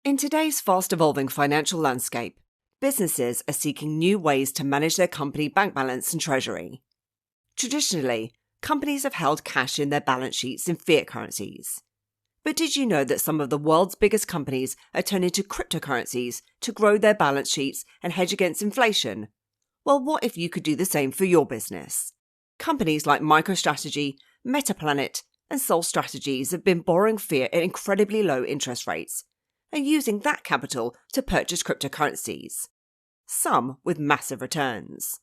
In today's fast-evolving financial landscape, businesses are seeking new ways to manage their company bank balance and treasury. Traditionally, companies have held cash in their balance sheets in fiat currencies. But did you know that some of the world's biggest companies are turning to cryptocurrencies to grow their balance sheets and hedge against inflation? Well, what if you could do the same for your business? Companies like MicroStrategy, Metaplanet, and Sol Strategies have been borrowing fiat at incredibly low interest rates and using that capital to purchase cryptocurrencies, some with massive returns.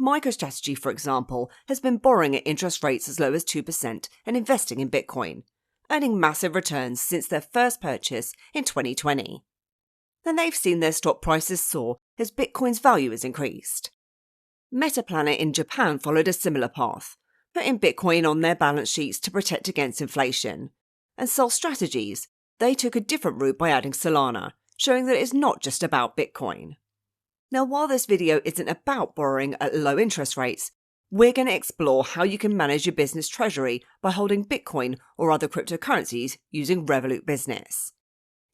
MicroStrategy, for example, has been borrowing at interest rates as low as 2% and investing in Bitcoin, earning massive returns since their first purchase in 2020. Then they've seen their stock prices soar as Bitcoin's value has increased. Metaplanet in Japan followed a similar path, putting Bitcoin on their balance sheets to protect against inflation. And Sol Strategies, they took a different route by adding Solana, showing that it's not just about Bitcoin. Now, while this video isn't about borrowing at low interest rates, we're going to explore how you can manage your business treasury by holding Bitcoin or other cryptocurrencies using Revolut Business.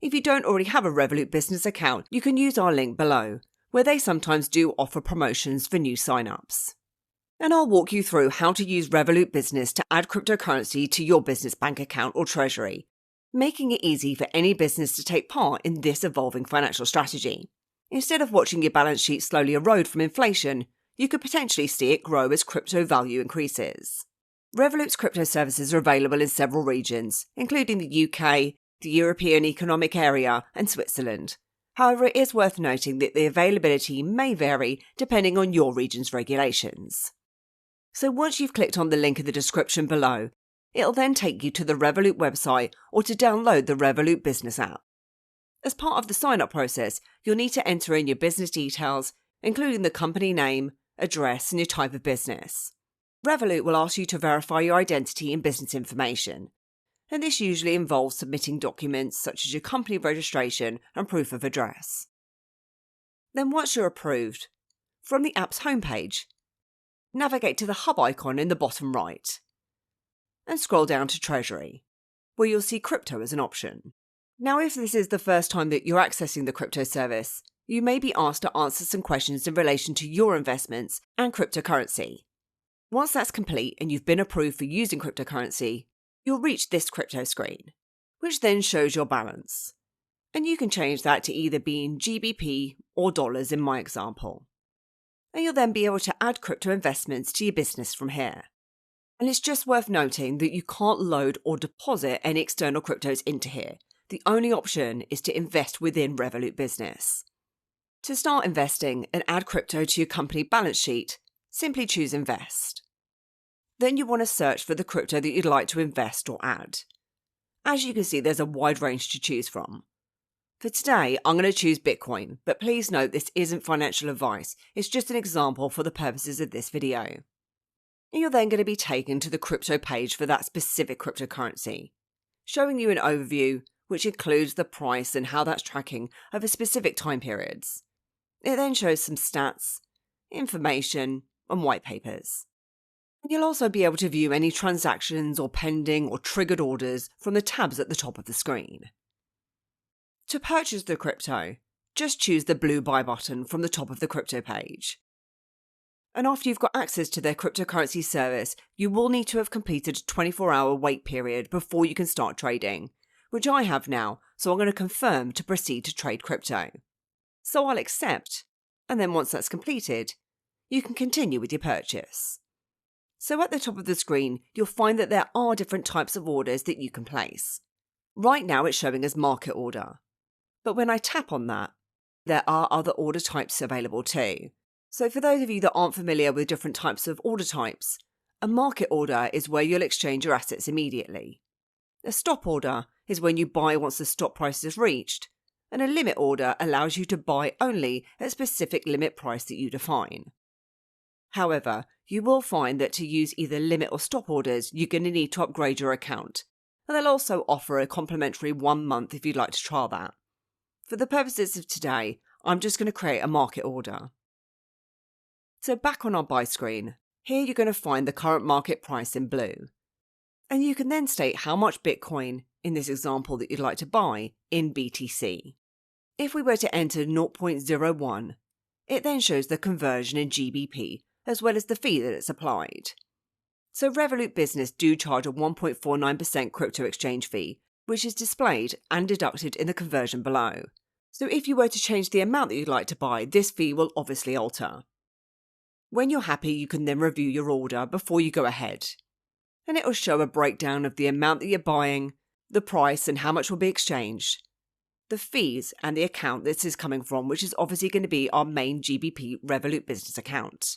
If you don't already have a Revolut Business account, you can use our link below, where they sometimes do offer promotions for new sign-ups. And I'll walk you through how to use Revolut Business to add cryptocurrency to your business bank account or treasury, making it easy for any business to take part in this evolving financial strategy. Instead of watching your balance sheet slowly erode from inflation, you could potentially see it grow as crypto value increases. Revolut's crypto services are available in several regions, including the UK, the European Economic Area, and Switzerland. However, it is worth noting that the availability may vary depending on your region's regulations. So once you've clicked on the link in the description below, it'll then take you to the Revolut website or to download the Revolut Business app. As part of the sign-up process, you'll need to enter in your business details, including the company name, address, and your type of business. Revolut will ask you to verify your identity and business information, and this usually involves submitting documents such as your company registration and proof of address. Then once you're approved, from the app's homepage, navigate to the hub icon in the bottom right, and scroll down to Treasury, where you'll see crypto as an option. Now, if this is the first time that you're accessing the crypto service, you may be asked to answer some questions in relation to your investments and cryptocurrency. Once that's complete and you've been approved for using cryptocurrency, you'll reach this crypto screen, which then shows your balance. And you can change that to either being GBP or dollars in my example. And you'll then be able to add crypto investments to your business from here. And it's just worth noting that you can't load or deposit any external cryptos into here. The only option is to invest within Revolut Business. To start investing and add crypto to your company balance sheet, simply choose Invest. Then you want to search for the crypto that you'd like to invest or add. As you can see, there's a wide range to choose from. For today, I'm going to choose Bitcoin, but please note this isn't financial advice, it's just an example for the purposes of this video. And you're then going to be taken to the crypto page for that specific cryptocurrency, showing you an overview which includes the price and how that's tracking over specific time periods. It then shows some stats, information, and white papers. You'll also be able to view any transactions or pending or triggered orders from the tabs at the top of the screen. To purchase the crypto, just choose the blue buy button from the top of the crypto page. And after you've got access to their cryptocurrency service, you will need to have completed a 24-hour wait period before you can start trading, which I have now, so I'm going to confirm to proceed to trade crypto. So I'll accept, and then once that's completed, you can continue with your purchase. So at the top of the screen, you'll find that there are different types of orders that you can place. Right now it's showing as market order. But when I tap on that, there are other order types available too. So for those of you that aren't familiar with different types of order types, a market order is where you'll exchange your assets immediately. A stop order is when you buy once the stop price is reached, and a limit order allows you to buy only at a specific limit price that you define. However, you will find that to use either limit or stop orders, you're going to need to upgrade your account, and they'll also offer a complimentary 1 month if you'd like to trial that. For the purposes of today, I'm just going to create a market order. So back on our buy screen, here you're going to find the current market price in blue. And you can then state how much Bitcoin, in this example that you'd like to buy, in BTC. If we were to enter 0.01, it then shows the conversion in GBP as well as the fee that it's applied. So Revolut Business do charge a 1.49% crypto exchange fee, which is displayed and deducted in the conversion below. So if you were to change the amount that you'd like to buy, this fee will obviously alter. When you're happy, you can then review your order before you go ahead. And it will show a breakdown of the amount that you're buying, the price and how much will be exchanged, the fees and the account this is coming from, which is obviously going to be our main GBP Revolut Business account.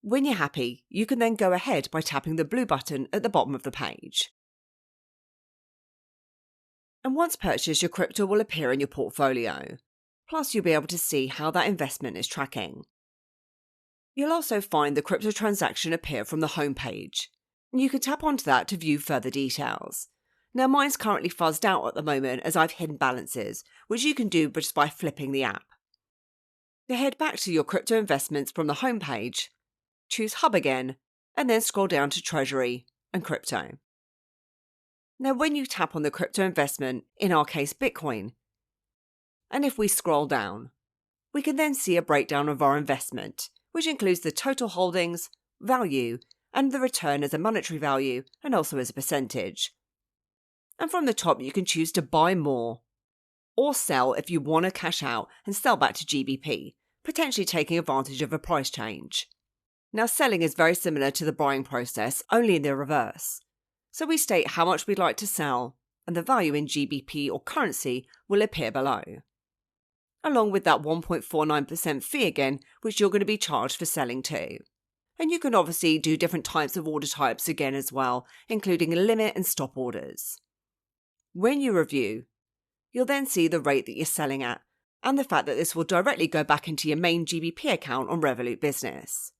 When you're happy, you can then go ahead by tapping the blue button at the bottom of the page. And once purchased, your crypto will appear in your portfolio. Plus, you'll be able to see how that investment is tracking. You'll also find the crypto transaction appear from the home page. You can tap onto that to view further details. Now mine's currently fuzzed out at the moment as I've hidden balances, which you can do just by flipping the app. To head back to your crypto investments from the home page, choose Hub again, and then scroll down to Treasury and Crypto. Now when you tap on the crypto investment, in our case Bitcoin, and if we scroll down, we can then see a breakdown of our investment, which includes the total holdings, value, and the return as a monetary value and also as a percentage. And from the top, you can choose to buy more or sell if you want to cash out and sell back to GBP, potentially taking advantage of a price change. Now, selling is very similar to the buying process, only in the reverse. So we state how much we'd like to sell, and the value in GBP or currency will appear below, along with that 1.49% fee again, which you're going to be charged for selling too. And you can obviously do different types of order types again as well, including limit and stop orders. When you review, you'll then see the rate that you're selling at, and the fact that this will directly go back into your main GBP account on Revolut Business.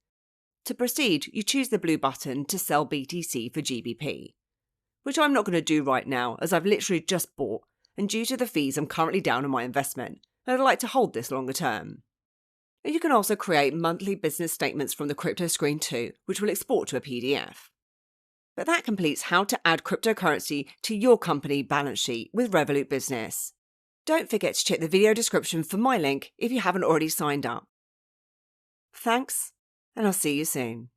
To proceed, you choose the blue button to sell BTC for GBP, which I'm not going to do right now as I've literally just bought, and due to the fees I'm currently down on my investment, and I'd like to hold this longer term. And you can also create monthly business statements from the crypto screen too, which will export to a PDF. But that completes how to add cryptocurrency to your company balance sheet with Revolut Business. Don't forget to check the video description for my link if you haven't already signed up. Thanks, and I'll see you soon.